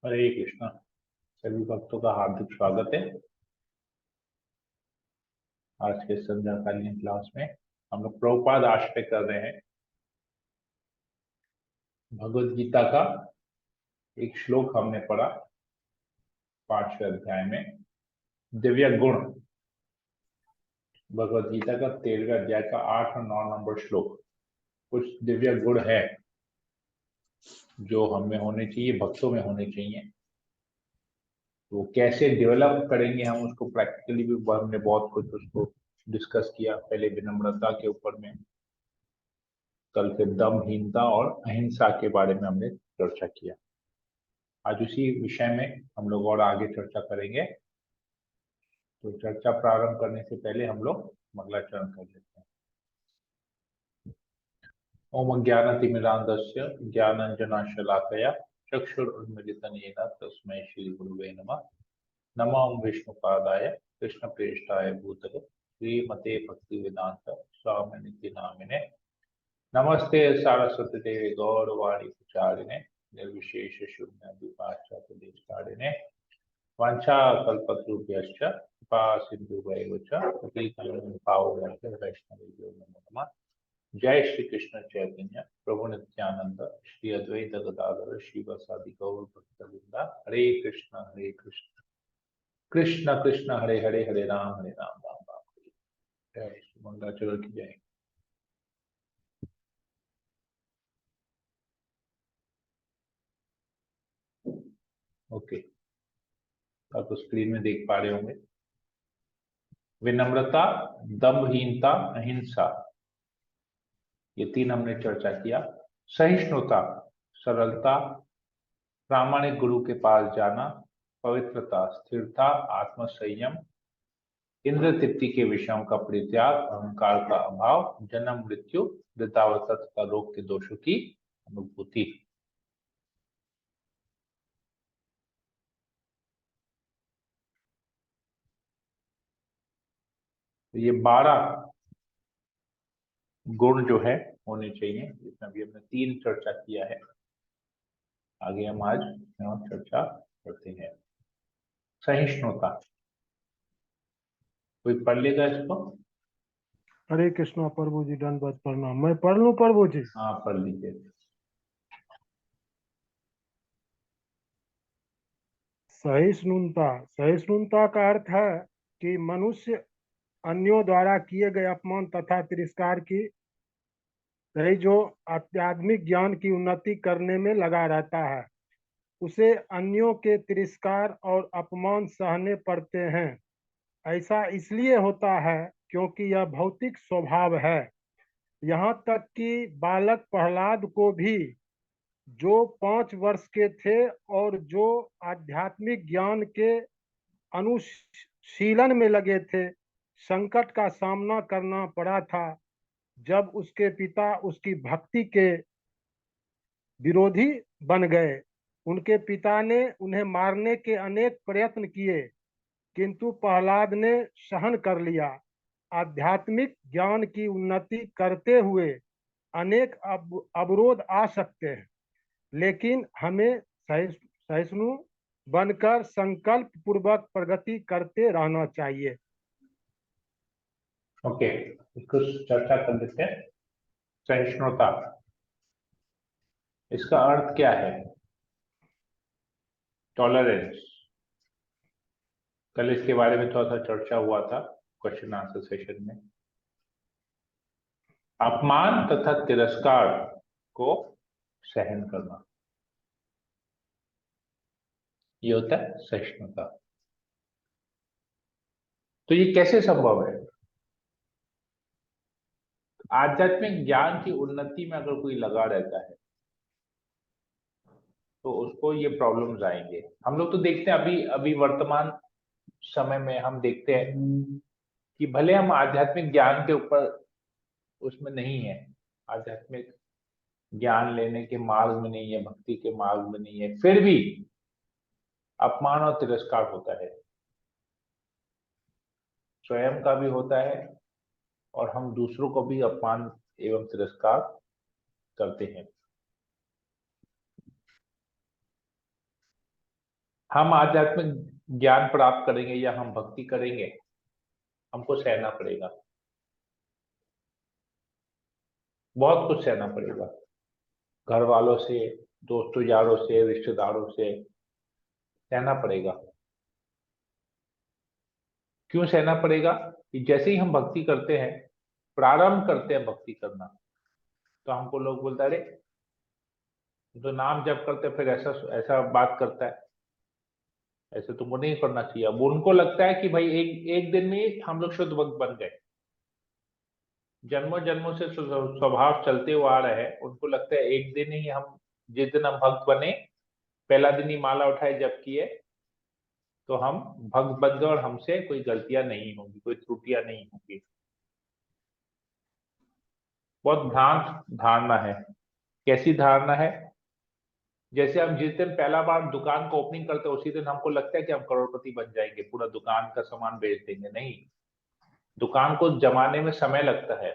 हरे कृष्णा। सभी भक्तों का हार्दिक स्वागत है। आज के संध्याकालीन क्लास में हम लोग प्रभुपाद आश्रय कर रहे हैं। भगवत गीता का एक श्लोक हमने पढ़ा 5वें अध्याय में, दिव्य गुण। भगवत गीता का 13वें अध्याय का 8 और 9 नंबर श्लोक। कुछ दिव्य गुण है जो हमें होने चाहिए, भक्तों में होने चाहिए। तो कैसे डेवलप करेंगे हम उसको प्रैक्टिकली भी हमने बहुत कुछ उसको डिस्कस किया। पहले विनम्रता के ऊपर में, कल फिर दमहीनता और अहिंसा के बारे में हमने चर्चा किया। आज उसी विषय में हम लोग और आगे चर्चा करेंगे। तो चर्चा प्रारंभ करने से पहले हम लोग मंगलाचरण कर लेते हैं। ओम ज्ञानतिमिरान्धस्य ज्ञानाञ्जनशलाकया चक्षुरुन्मिलितं येन तस्मै श्रीगुरुवे नमः। नमो विष्णुपादाय कृष्णप्रेष्ठाय भूतले श्रीमते भक्तिवेदांत स्वामिनिति नामिने। नमस्ते सारस्वती देवी गौरवाणी प्रचारिणे निर्विशेष शून्य द्विपाश्चात्यदेशकारिणे वाञ्छा कल्पतरुभ्यश्च कृपा सिन्धुभैव च पतितानां पावनेभ्यो वैष्णवेभ्यो नमो नमः। जय श्री कृष्ण चैतन्य प्रभु नित्यानंद श्री अद्वैत गदाधर श्रीवासादि गौर भक्तवृंदा। हरे कृष्ण कृष्ण कृष्ण हरे हरे, हरे राम राम राम हरे। जय श्री मंगलाचरण की जय। ओके, आप तो स्क्रीन में देख पा रहे होंगे। विनम्रता, दम्भहीनता, अहिंसा, ये 3 हमने चर्चा किया। सहिष्णुता, सरलता, प्रामाणिक गुरु के पास जाना, पवित्रता, स्थिरता, आत्म संयम, इंद्र तृप्ति के विषयों का परित्याग, अहंकार का अभाव, जन्म मृत्यु, वृद्धावस्था तथा रोग के दोषों की अनुभूति। तो ये 12 गुण जो है होने चाहिए, जिसमें अभी हमने 3 चर्चा किया है। आगे हम आज चर्चा करते हैं। सहिष्णुता, कोई पढ़ लेगा इसको? हरे कृष्णा प्रभु जी, दंडवत प्रणाम। मैं पढ़ लूं प्रभु जी? हाँ, पढ़ लीजिए। सहिष्णुता। सहिष्णुता का अर्थ है कि मनुष्य अन्यों द्वारा किए गए अपमान तथा तिरस्कार की रही जो आध्यात्मिक ज्ञान की उन्नति करने में लगा रहता है, उसे अन्यों के तिरस्कार और अपमान सहने पड़ते हैं। ऐसा इसलिए होता है क्योंकि यह भौतिक स्वभाव है। यहाँ तक कि बालक प्रहलाद को भी, जो 5 वर्ष के थे और जो आध्यात्मिक ज्ञान के अनुशीलन में लगे थे, संकट का सामना करना पड़ा था जब उसके पिता उसकी भक्ति के विरोधी बन गए। उनके पिता ने उन्हें मारने के अनेक प्रयत्न किए, किंतु प्रहलाद ने सहन कर लिया। आध्यात्मिक ज्ञान की उन्नति करते हुए अनेक अवरोध आ सकते हैं, लेकिन हमें सहिष्णु बनकर संकल्प पूर्वक प्रगति करते रहना चाहिए। ओके, इसको चर्चा कर लेते हैं। सहिष्णुता, इसका अर्थ क्या है? टॉलरेंस। कल इसके बारे में थोड़ा सा चर्चा हुआ था क्वेश्चन आंसर सेशन में। अपमान तथा तिरस्कार को सहन करना, ये होता है सहिष्णुता। तो ये कैसे संभव है? आध्यात्मिक ज्ञान की उन्नति में अगर कोई लगा रहता है तो उसको ये प्रॉब्लम्स आएंगे। हम लोग तो देखते हैं अभी अभी वर्तमान समय में हम देखते हैं कि भले हम आध्यात्मिक ज्ञान के ऊपर उसमें नहीं है, आध्यात्मिक ज्ञान लेने के मार्ग में नहीं है, भक्ति के मार्ग में नहीं है, फिर भी अपमान और तिरस्कार होता है। स्वयं का भी होता है और हम दूसरों को भी अपमान एवं तिरस्कार करते हैं। हम आध्यात्मिक ज्ञान प्राप्त करेंगे या हम भक्ति करेंगे, हमको सहना पड़ेगा, बहुत कुछ सहना पड़ेगा। घर वालों से, दोस्तों यारों से, रिश्तेदारों से सहना पड़ेगा। क्यों सहना पड़ेगा? कि जैसे ही हम भक्ति करते हैं, प्रारंभ करते हैं भक्ति करना, तो हमको लोग बोलते हैं, अरे तो नाम जप करते फिर ऐसा ऐसा बात करता है, ऐसे तुमको नहीं करना चाहिए। अब उनको लगता है कि भाई एक एक दिन में ही हम लोग शुद्ध भक्त बन गए। जन्मों जन्मों से स्वभाव चलते हुए आ रहे हैं, उनको लगता है एक दिन ही हम, जिस दिन हम भक्त बने, पहला दिन ही माला उठाए जप किए, तो हम भक्त बन गए और हमसे कोई गलतियां नहीं होंगी, कोई त्रुटियां नहीं होंगी। बहुत भ्रांत धारणा है। कैसी धारणा है? जैसे हम जिस दिन पहला बार दुकान का ओपनिंग करते हैं, उसी दिन हमको लगता है कि हम करोड़पति बन जाएंगे, पूरा दुकान का सामान बेच देंगे। नहीं, दुकान को जमाने में समय लगता है।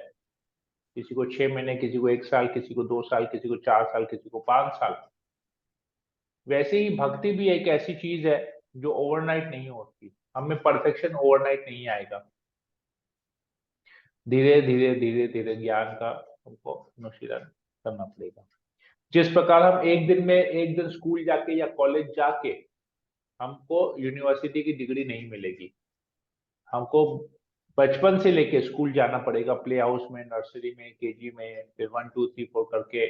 किसी को 6 महीने, किसी को 1 साल, किसी को 2 साल, किसी को 4 साल, किसी को 5 साल। वैसे ही भक्ति भी एक ऐसी चीज है जो ओवरनाइट नहीं होती। हमें परफेक्शन ओवरनाइट नहीं आएगा। धीरे धीरे धीरे धीरे ज्ञान का हमको अनुशीलन करना पड़ेगा। जिस प्रकार हम एक दिन स्कूल जाके या कॉलेज जाके हमको यूनिवर्सिटी की डिग्री नहीं मिलेगी। हमको बचपन से लेके स्कूल जाना पड़ेगा, प्ले हाउस में, नर्सरी में, केजी में, फिर 1 2 3 4 करके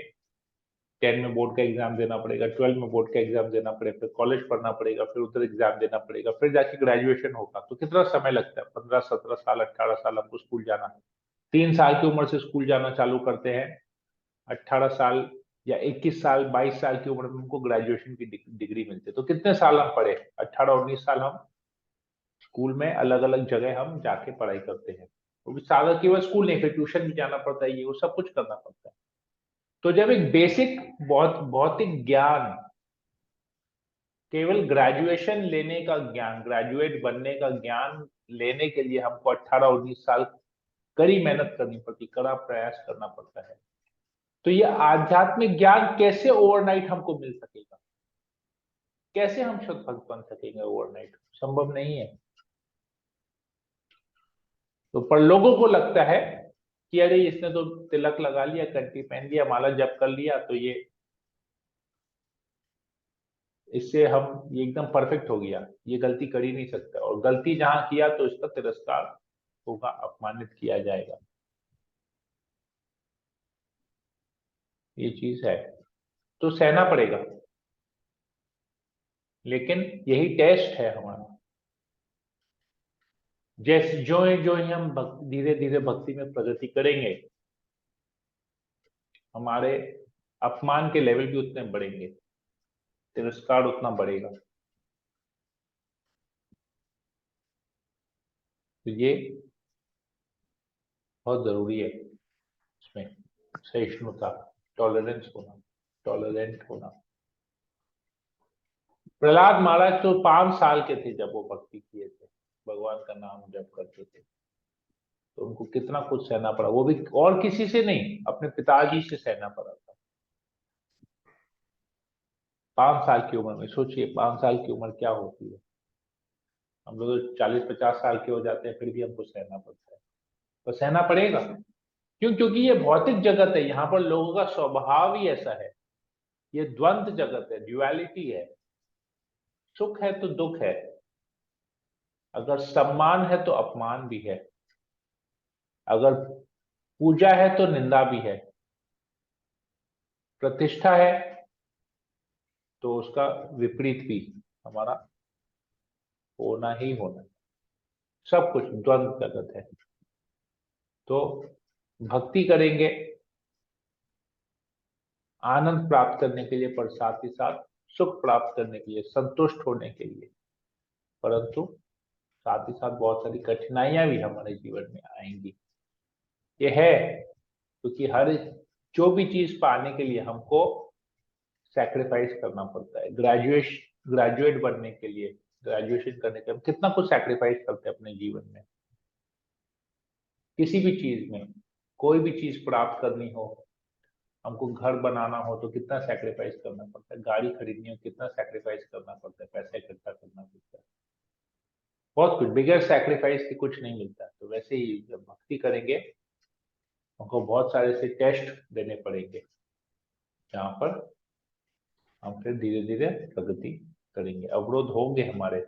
10 में बोर्ड का एग्जाम देना पड़ेगा, 12 में बोर्ड का एग्जाम देना पड़ेगा, फिर कॉलेज पढ़ना पड़ेगा, फिर उधर एग्जाम देना पड़ेगा, फिर जाके ग्रेजुएशन होगा। तो कितना समय लगता है? 15 17 साल, 18 साल हमको स्कूल जाना है। 3 साल की उम्र से स्कूल जाना चालू करते हैं, 18 साल या 21 साल, 22 साल की उम्र में हमको ग्रेजुएशन की डिग्री मिलती है। तो कितने साल हम पढ़े? 18 19 साल हम स्कूल में अलग अलग जगह हम जाके पढ़ाई करते हैं। वो भी सारा केवल स्कूल नहीं, फिर ट्यूशन भी जाना पड़ता है, ये वो सब कुछ करना पड़ता है। तो जब एक बेसिक बहुत भौतिक ज्ञान, केवल ग्रेजुएशन लेने का ज्ञान, ग्रेजुएट बनने का ज्ञान लेने के लिए हमको 18 19 साल कड़ी मेहनत करनी पड़ती, कड़ा प्रयास करना पड़ता है। तो ये आध्यात्मिक ज्ञान कैसे ओवरनाइट हमको मिल सकेगा? कैसे हम शुद्ध भक्त बन सकेंगे ओवरनाइट? संभव नहीं है। तो पर लोगों को लगता है कि अरे इसने तो तिलक लगा लिया, कंठी पहन लिया, माला जप कर लिया, तो ये इससे हम ये एकदम परफेक्ट हो गया, ये गलती कर ही नहीं सकता, और गलती जहां किया तो इसका तिरस्कार होगा, अपमानित किया जाएगा। ये चीज है, तो सहना पड़ेगा। लेकिन यही टेस्ट है हमारा। जैसे जो ही हम धीरे धीरे भक्ति में प्रगति करेंगे, हमारे अपमान के लेवल भी उतने बढ़ेंगे, तिरस्कार उतना बढ़ेगा। तो ये बहुत जरूरी है, इसमें सहिष्णुता, टॉलरेंस होना, टॉलरेंट होना। प्रहलाद महाराज तो 5 साल के थे जब वो भक्ति किए थे, भगवान का नाम जप करते थे। तो उनको कितना कुछ सहना पड़ा, वो भी और किसी से नहीं, अपने पिताजी से सहना पड़ा था। 5 साल की उम्र में सोचिए, 5 साल की उम्र क्या होती है। हम लोग 40 50 साल के हो जाते हैं, फिर भी हमको सहना पड़ता है। तो सहना पड़ेगा। क्यों? क्योंकि ये भौतिक जगत है, यहाँ पर लोगों का स्वभाव ही ऐसा है। ये द्वंद जगत है, ड्युअलिटी है। सुख है तो दुख है, अगर सम्मान है तो अपमान भी है, अगर पूजा है तो निंदा भी है, प्रतिष्ठा है तो उसका विपरीत भी हमारा होना ही होना है। सब कुछ द्वंद जगत है। तो भक्ति करेंगे आनंद प्राप्त करने के लिए, पर साथ ही साथ सुख प्राप्त करने के लिए, संतुष्ट होने के लिए। परंतु साथ ही साथ बहुत सारी कठिनाइयां भी हमारे जीवन में आएंगी। ये है, क्योंकि हर जो भी चीज पाने के लिए हमको सैक्रिफाइस करना पड़ता है। ग्रेजुएट बनने के लिए, ग्रेजुएशन करने के लिए हम कितना कुछ सैक्रिफाइस करते हैं अपने जीवन में। किसी भी चीज में, कोई भी चीज प्राप्त करनी हो, हमको घर बनाना हो तो कितना सैक्रिफाइस करना पड़ता है, गाड़ी खरीदनी हो कितना सैक्रिफाइस करना पड़ता है, पैसा इकट्ठा करना पड़ता है, बहुत कुछ। बिगर सैक्रिफाइस की कुछ नहीं मिलता। तो वैसे ही जब भक्ति करेंगे हमको बहुत सारे से टेस्ट देने पड़ेंगे, जहाँ पर हम फिर धीरे धीरे प्रगति करेंगे। अवरोध होंगे हमारे,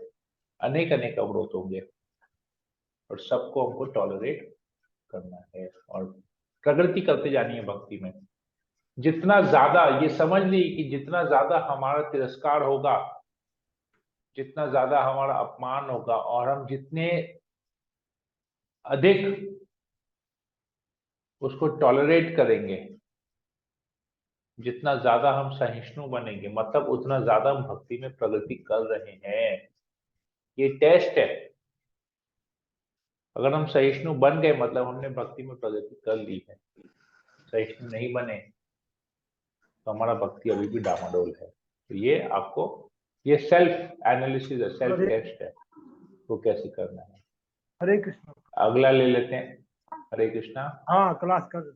अनेक अनेक अवरोध होंगे, और सबको हमको टॉलरेट करना है और प्रगति करते जानी है भक्ति में। जितना ज्यादा, ये समझ ली कि जितना ज्यादा हमारा तिरस्कार होगा, जितना ज्यादा हमारा अपमान होगा, और हम जितने अधिक उसको टॉलरेट करेंगे, जितना ज्यादा हम सहिष्णु बनेंगे, मतलब उतना ज्यादा हम भक्ति में प्रगति कर रहे हैं। ये टेस्ट है। अगर हम सहिष्णु बन गए मतलब हमने भक्ति में प्रगति कर ली है। सहिष्णु नहीं बने तो हमारा भक्ति अभी भी डामाडोल है। तो ये आपको, ये सेल्फ एनालिसिस है, सेल्फ टेस्ट है, वो कैसे करना है। हरे कृष्ण। अगला ले लेते हैं। हरे कृष्णा। हाँ, क्लास कर।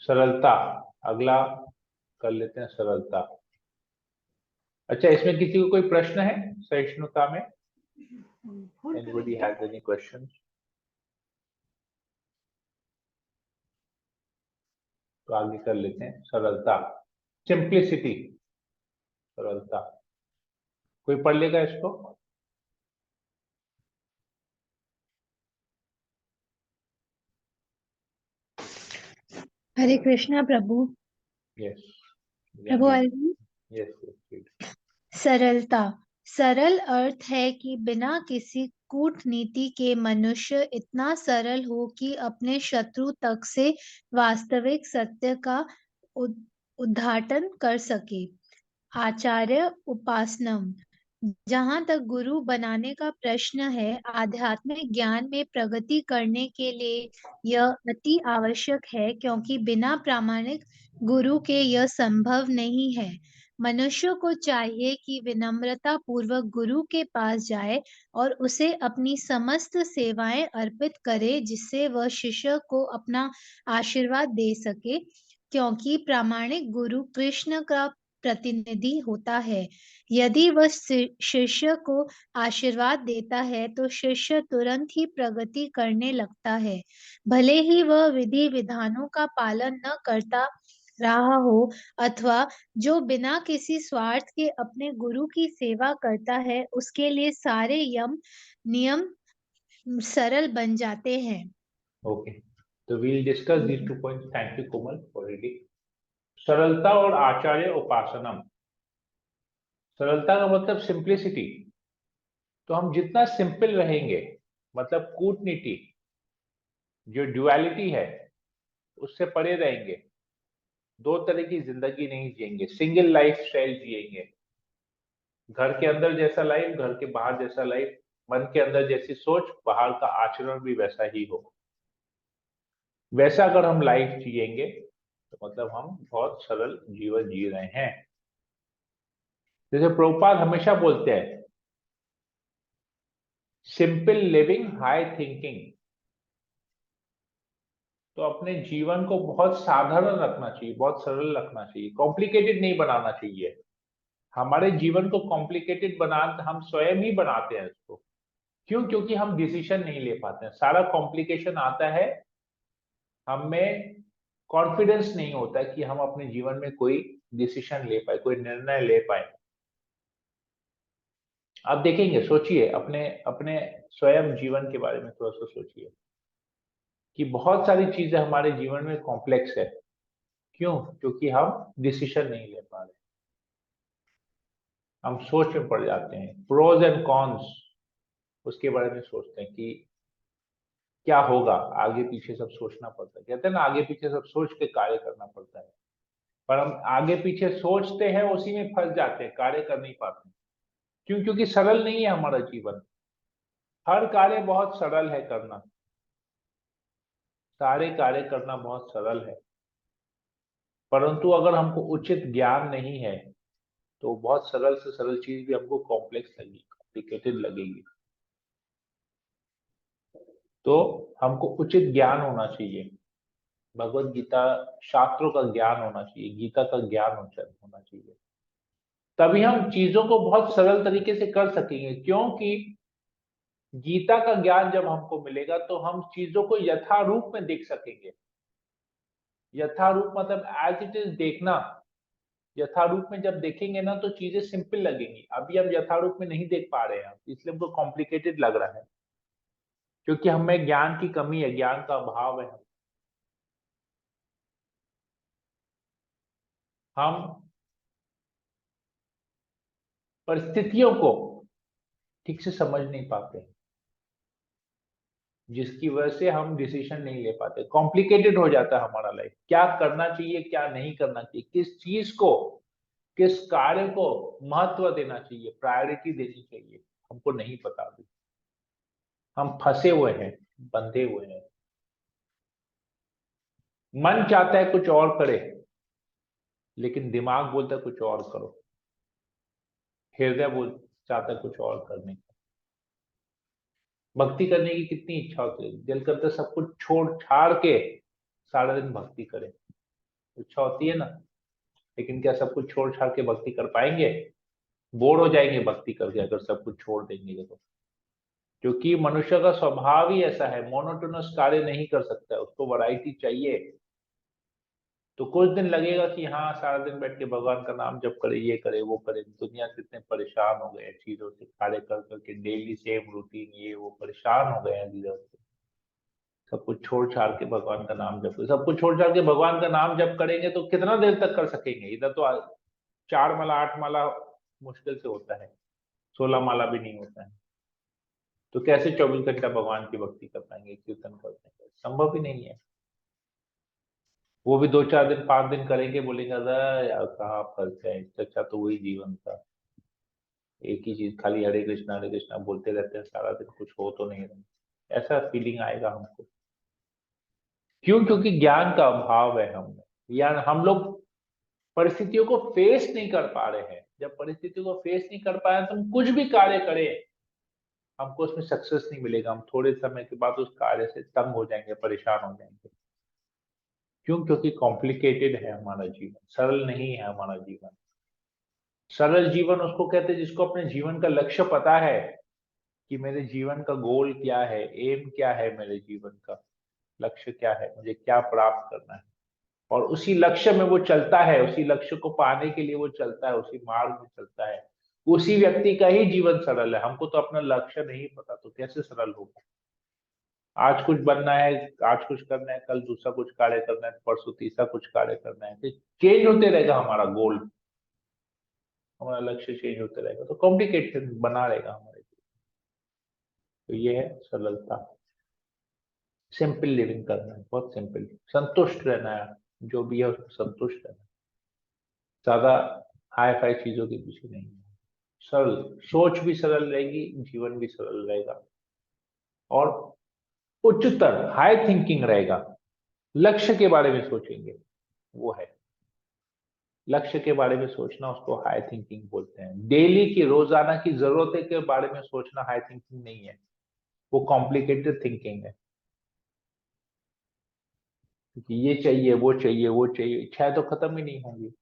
सरलता, अगला कर लेते हैं सरलता। अच्छा, इसमें किसी को कोई प्रश्न है सहिष्णुता में? Anybody has any questions? तो आगे कर लेते हैं सरलता, सिंप्लिसिटी, सरलता। कोई पढ़ लेगा इसको? हरे कृष्णा प्रभु। यस प्रभु हरि। यस। सरलता। सरल अर्थ है कि बिना किसी कूटनीति के मनुष्य इतना सरल हो कि अपने शत्रु तक से वास्तविक सत्य का उद्घाटन कर सके। आचार्य उपासनम। जहाँ तक गुरु बनाने का प्रश्न है, आध्यात्मिक ज्ञान में प्रगति करने के लिए यह अति आवश्यक है, क्योंकि बिना प्रामाणिक गुरु के यह संभव नहीं है। मनुष्य को चाहिए कि विनम्रता पूर्वक गुरु के पास जाए और उसे अपनी समस्त सेवाएं अर्पित करे, जिससे वह शिष्य को अपना आशीर्वाद दे सके, क्योंकि प्रामाणिक गुरु कृष्ण का प्रतिनिधि होता है। यदि वह शिष्य को आशीर्वाद देता है तो शिष्य तुरंत ही प्रगति करने लगता है, भले ही वह विधि विधानों का पालन न करता रहा हो, अथवा जो बिना किसी स्वार्थ के अपने गुरु की सेवा करता है, उसके लिए सारे नियम सरल बन जाते हैं। ओके, तो we'll discuss these 2 points. Thank you Komal for reading. सरलता और आचार्य उपासनम। सरलता का मतलब सिंप्लिसिटी। तो हम जितना सिंपल रहेंगे, मतलब कूटनीति, जो ड्युअलिटी है, उससे परे रहेंगे, दो तरह की जिंदगी नहीं जिएंगे, सिंगल लाइफ स्टाइल जिएंगे। घर के अंदर जैसा लाइफ, घर के बाहर जैसा लाइफ, मन के अंदर जैसी सोच, बाहर का आचरण भी वैसा ही हो। वैसा अगर हम लाइफ जिएंगे तो मतलब हम बहुत सरल जीवन जी रहे हैं। जैसे प्रभुपाद हमेशा बोलते हैं, सिंपल लिविंग हाई थिंकिंग। तो अपने जीवन को बहुत साधारण रखना चाहिए, बहुत सरल रखना चाहिए, कॉम्प्लिकेटेड नहीं बनाना चाहिए। हमारे जीवन को कॉम्प्लिकेटेड बना हम स्वयं ही बनाते हैं इसको। क्यों? क्योंकि हम डिसीजन नहीं ले पाते हैं, सारा कॉम्प्लिकेशन आता है, हमें कॉन्फिडेंस नहीं होता कि हम अपने जीवन में कोई डिसीजन ले पाए, कोई निर्णय ले पाए। आप देखेंगे, सोचिए अपने अपने स्वयं जीवन के बारे में थोड़ा सा सोचिए कि बहुत सारी चीजें हमारे जीवन में कॉम्प्लेक्स है। क्यों? क्योंकि हम डिसीजन नहीं ले पा रहे, हम सोच में पड़ जाते हैं, प्रोज एंड कॉन्स उसके बारे में सोचते हैं कि क्या होगा, आगे पीछे सब सोचना पड़ता है। कहते हैं ना, आगे पीछे सब सोच के कार्य करना पड़ता है, पर हम आगे पीछे सोचते हैं, उसी में फंस जाते हैं, कार्य कर नहीं पाते। क्यों? क्योंकि सरल नहीं है हमारा जीवन। हर कार्य बहुत सरल है करना, सारे कार्य करना बहुत सरल है, परंतु अगर हमको उचित ज्ञान नहीं है तो बहुत सरल से सरल चीज भी हमको कॉम्प्लेक्स लगेगी, कॉम्प्लिकेटेड लगेगी। तो हमको उचित ज्ञान होना चाहिए, भगवत गीता शास्त्रों का ज्ञान होना चाहिए, गीता का ज्ञान होना चाहिए, तभी हम चीजों को बहुत सरल तरीके से कर सकेंगे। क्योंकि गीता का ज्ञान जब हमको मिलेगा तो हम चीजों को यथारूप में देख सकेंगे। यथारूप मतलब एज इट इज देखना। यथारूप में जब देखेंगे ना तो चीजें सिंपल लगेंगी। अभी हम यथारूप में नहीं देख पा रहे हैं, इसलिए हमको कॉम्प्लिकेटेड लग रहा है, क्योंकि हमें ज्ञान की कमी है, ज्ञान का अभाव है। हम परिस्थितियों को ठीक से समझ नहीं पाते, जिसकी वजह से हम डिसीजन नहीं ले पाते। कॉम्प्लिकेटेड हो जाता है हमारा लाइफ, क्या करना चाहिए क्या नहीं करना चाहिए, किस चीज को, किस कार्य को महत्व देना चाहिए, प्रायोरिटी देनी चाहिए, हमको नहीं पता। अभी हम फंसे हुए हैं, बंधे हुए हैं। मन चाहता है कुछ और करे, लेकिन दिमाग बोलता है कुछ और करो। हृदय बोल चाहता है कुछ और करने का। भक्ति करने की कितनी इच्छा होती है, दिल करता है सब कुछ छोड़ छाड़ के सारा दिन भक्ति करे, इच्छा होती है ना। लेकिन क्या सब कुछ छोड़ छाड़ के भक्ति कर पाएंगे? बोर हो जाएंगे भक्ति करके अगर सब कुछ छोड़ देंगे तो। क्योंकि मनुष्य का स्वभाव ही ऐसा है, मोनोटोनस कार्य नहीं कर सकता है, उसको वैरायटी चाहिए। तो कुछ दिन लगेगा कि हाँ सारा दिन बैठ के भगवान का नाम जप करे, ये करे वो करे। दुनिया से इतने परेशान हो गए हैं चीजों से, कार्य कर करके डेली सेम रूटीन, ये वो परेशान हो गए हैं चीजों से। सब कुछ छोड़ छाड़ के भगवान का नाम जप, सब कुछ छोड़ छाड़ के भगवान का नाम जप करेंगे तो कितना देर तक कर सकेंगे? इधर तो 4 माला 8 माला मुश्किल से होता है, 16 माला भी नहीं होता है। तो कैसे 24 घंटा भगवान की भक्ति कर पाएंगे, कीर्तन कर पाएंगे? संभव ही नहीं है। वो भी 2 4 दिन 5 दिन करेंगे, बोलेंगे अरे यार कहाँ फंस गए, इससे अच्छा तो वही जीवन था। एक ही चीज खाली हरे कृष्णा बोलते रहते हैं सारा दिन, कुछ हो तो नहीं रहा, ऐसा फीलिंग आएगा हमको। क्यों? क्योंकि ज्ञान का अभाव है हमें, या हम लोग परिस्थितियों को फेस नहीं कर पा रहे हैं। जब परिस्थितियों को फेस नहीं कर पाए तो हम कुछ भी कार्य करें, हमको उसमें सक्सेस नहीं मिलेगा। हम थोड़े समय के बाद उस कार्य से तंग हो जाएंगे, परेशान हो जाएंगे। क्यों? क्योंकि कॉम्प्लिकेटेड है हमारा जीवन, सरल नहीं है हमारा जीवन। सरल जीवन उसको कहते हैं जिसको अपने जीवन का लक्ष्य पता है कि मेरे जीवन का गोल क्या है, एम क्या है, मेरे जीवन का लक्ष्य क्या है, मुझे क्या प्राप्त करना है, और उसी लक्ष्य में वो चलता है, उसी लक्ष्य को पाने के लिए वो चलता है, उसी मार्ग में चलता है। उसी व्यक्ति का ही जीवन सरल है। हमको तो अपना लक्ष्य नहीं पता, तो कैसे सरल होगा? आज कुछ बनना है, आज कुछ करना है, कल दूसरा कुछ कार्य करना है, परसों तीसरा कुछ कार्य करना है, तो चेंज होते रहेगा हमारा गोल, हमारा लक्ष्य चेंज होते रहेगा, तो कॉम्प्लिकेटेड बना रहेगा हमारे लिए। तो ये है सरलता। सिंपल लिविंग करना है, बहुत सिंपल, संतुष्ट रहना है, जो भी है उसको संतुष्ट रहना है। ज्यादा हाई फाई चीजों के पीछे नहीं है। सरल सोच भी सरल रहेगी, जीवन भी सरल रहेगा, और उच्चतर हाई थिंकिंग रहेगा। लक्ष्य के बारे में सोचेंगे, वो है लक्ष्य के बारे में सोचना, उसको हाई थिंकिंग बोलते हैं। डेली की रोजाना की जरूरतें के बारे में सोचना हाई थिंकिंग नहीं है, वो कॉम्प्लिकेटेड थिंकिंग है। क्योंकि ये चाहिए वो चाहिए वो चाहिए, इच्छाएं तो खत्म ही नहीं होंगी।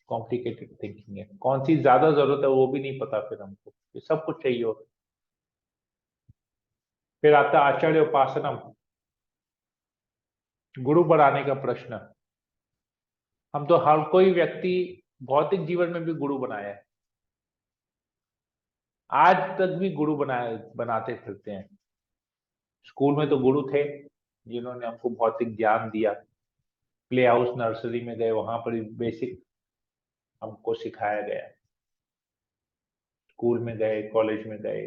कॉम्प्लिकेटेड थिंकिंग है। कौन सी ज्यादा जरूरत है वो भी नहीं पता फिर हमको, ये सब कुछ चाहिए होता। फिर आता है आचार्य उपासनम, गुरु बढ़ाने का प्रश्न। हम तो हर कोई व्यक्ति भौतिक जीवन में भी गुरु बनाया है, आज तक भी गुरु बनाते फिरते हैं। स्कूल में तो गुरु थे जिन्होंने हमको भौतिक ज्ञान दिया। प्ले हाउस नर्सरी में गए, वहां पर बेसिक हमको सिखाया गया। स्कूल में गए, कॉलेज में गए,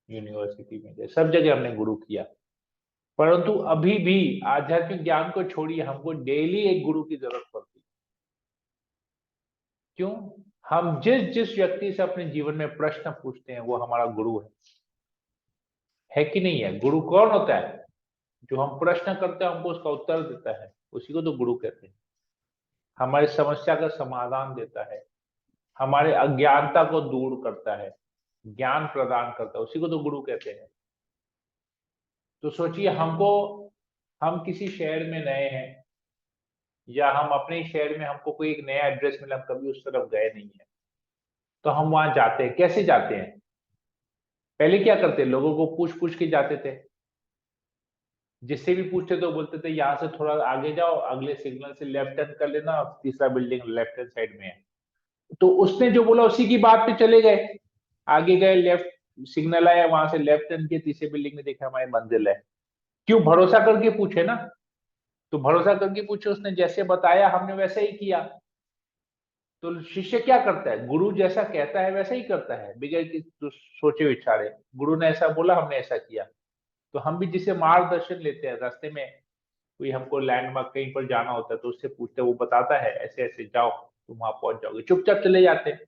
यूनिवर्सिटी में गए, सब जगह हमने गुरु किया। परंतु अभी भी आध्यात्मिक ज्ञान को छोड़िए, हमको डेली एक गुरु की जरूरत पड़ती है। क्यों? हम जिस जिस व्यक्ति से अपने जीवन में प्रश्न पूछते हैं वो हमारा गुरु है कि नहीं है? गुरु कौन होता है? जो हम प्रश्न करते हैं हमको उसका उत्तर देता है, उसी को तो गुरु कहते हैं। हमारी समस्या का समाधान देता है, हमारे अज्ञानता को दूर करता है, ज्ञान प्रदान करता है, उसी को तो गुरु कहते हैं। तो सोचिए, हमको हम किसी शहर में नए हैं या हम अपने ही शहर में, हमको कोई एक नया एड्रेस मिला, हम कभी उस तरफ गए नहीं है, तो हम वहां जाते हैं। कैसे जाते हैं? पहले क्या करते, लोगों को पूछ पूछ के जाते थे। जिससे भी पूछते तो बोलते थे यहाँ से थोड़ा आगे जाओ, अगले सिग्नल से लेफ्ट टर्न कर लेना, तीसरा बिल्डिंग लेफ्ट हैंड साइड में है। तो उसने जो बोला उसी की बात पे चले गए, आगे गए, लेफ्ट सिग्नल आया, वहां से लेफ्ट टर्न किया, तीसरे बिल्डिंग में देखा हमारी मंजिल है। क्यों? भरोसा करके पूछे ना। तो भरोसा करके पूछे, उसने जैसे बताया हमने वैसे ही किया। तो शिष्य क्या करता है? गुरु जैसा कहता है वैसा ही करता है, बगैर किसी सोचे विचारे। गुरु ने ऐसा बोला, हमने ऐसा किया। तो हम भी जिसे मार्गदर्शन लेते हैं, रास्ते में कोई हमको लैंडमार्क कहीं पर जाना होता है तो उससे पूछते हैं, वो बताता है ऐसे ऐसे जाओ, तुम वहां पहुंच जाओगे, चुपचाप चले जाते हैं।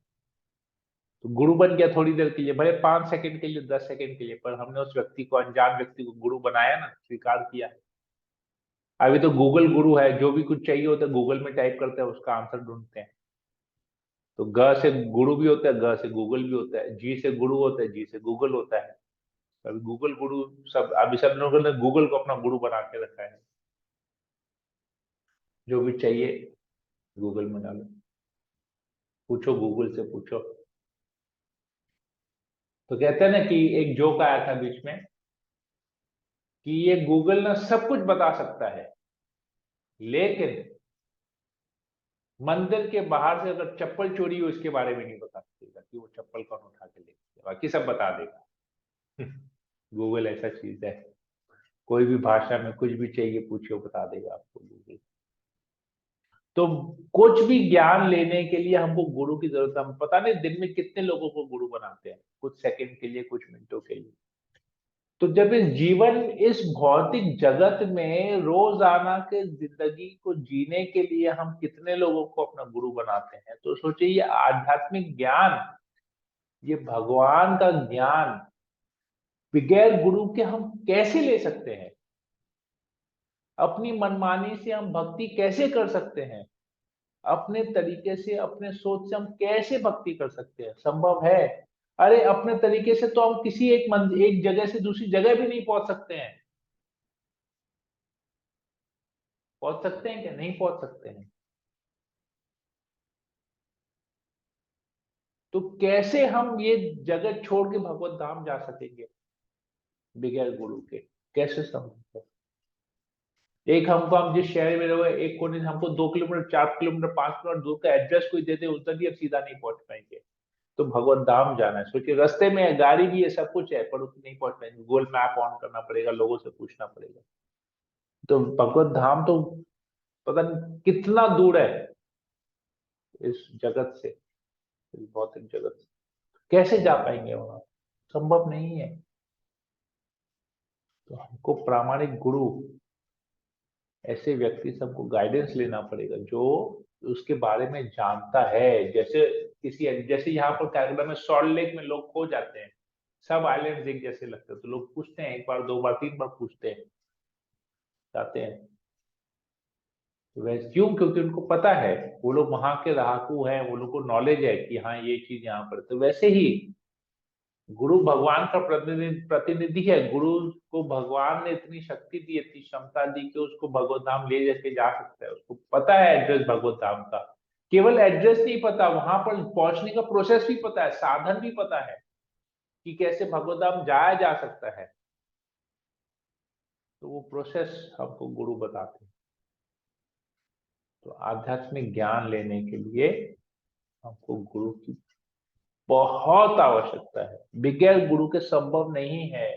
तो गुरु बन गया थोड़ी देर के लिए, भले 5 सेकंड के लिए, 10 सेकंड के लिए, पर हमने उस व्यक्ति को, अनजान व्यक्ति को गुरु बनाया ना, स्वीकार किया। अभी तो गूगल गुरु है, जो भी कुछ चाहिए होता है गूगल में टाइप करते हैं, उसका आंसर ढूंढते हैं। तो ग से गुरु भी होता है, ग से गूगल भी होता है, जी से गुरु होता है, जी से गूगल होता है। अभी गूगल गुरु, सब अभी सब लोगों ने गूगल को अपना गुरु बना के रखा है। जो भी चाहिए गूगल में डालो, पूछो, गूगल से पूछो। तो कहते हैं ना कि एक जोक आया था बीच में कि ये गूगल ना सब कुछ बता सकता है, लेकिन मंदिर के बाहर से अगर चप्पल चोरी हो इसके बारे में नहीं बता सकेगा कि वो चप्पल कौन उठा के ले गया, बाकी सब बता देगा। गूगल ऐसा चीज है, कोई भी भाषा में कुछ भी चाहिए पूछिए, बता देगा आपको गूगल। तो कुछ भी ज्ञान लेने के लिए हमको गुरु की जरूरत है। हम पता नहीं दिन में कितने लोगों को गुरु बनाते हैं, कुछ सेकंड के लिए, कुछ मिनटों के लिए। तो जब इस जीवन, इस भौतिक जगत में रोजाना के जिंदगी को जीने के लिए हम कितने लोगों को अपना गुरु बनाते हैं, तो सोचिए ये आध्यात्मिक ज्ञान, ये भगवान का ज्ञान बगैर गुरु के हम कैसे ले सकते हैं? अपनी मनमानी से हम भक्ति कैसे कर सकते हैं? अपने तरीके से, अपने सोच से हम कैसे भक्ति कर सकते हैं? संभव है? अरे अपने तरीके से तो हम किसी एक जगह से दूसरी जगह भी नहीं पहुंच सकते हैं। पहुंच सकते हैं क्या? नहीं पहुंच सकते हैं। तो कैसे हम ये जगत छोड़ के भगवत धाम जा सकेंगे बगैर गुरु के? कैसे संभव है? एक हमको, हम जिस शहर में रहे, एक कोने से हमको 2 किलोमीटर, 4 किलोमीटर, 5 किलोमीटर दूर का एड्रेस कोई देते, उधर भी अब सीधा नहीं पहुंच पाएंगे। तो भगवत धाम जाना है, सोचिए, रास्ते में है, गाड़ी भी है, सब कुछ है, पर उसमें नहीं पहुंच पाएंगे। गूगल मैप ऑन करना पड़ेगा, लोगों से पूछना पड़ेगा। तो भगवत धाम तो पता नहीं कितना दूर है इस जगत से, इस भौतिक जगत से। कैसे जा पाएंगे वहां? संभव नहीं है। तो हमको प्रामाणिक गुरु, ऐसे व्यक्ति से हमको गाइडेंस लेना पड़ेगा जो उसके बारे में जानता है। जैसे यहाँ पर कैनेडा में सॉल्ट लेक में लोग खो जाते हैं, सब आइलैंड एक जैसे लगते हैं, तो लोग पूछते हैं, एक बार, दो बार, तीन बार पूछते हैं, जाते हैं। तो वैसे क्यों? क्योंकि उनको पता है, वो लोग वहां के रहाकू हैं, वो लोग को नॉलेज है कि हाँ ये चीज यहाँ पर। तो वैसे ही गुरु भगवान का प्रतिनिधि है। गुरु को भगवान ने इतनी शक्ति दी, इतनी क्षमता दी कि उसको भगवत धाम ले जाके जा सकता है। उसको पता है एड्रेस भगवत धाम का। केवल एड्रेस नहीं पता, वहां पर पहुंचने का प्रोसेस भी पता है, साधन भी पता है कि कैसे भगवत धाम जाया जा सकता है। तो वो प्रोसेस हमको गुरु बताते हैं। तो आध्यात्मिक ज्ञान लेने के लिए हमको गुरु की बहुत आवश्यकता है, बगैर गुरु के संभव नहीं है।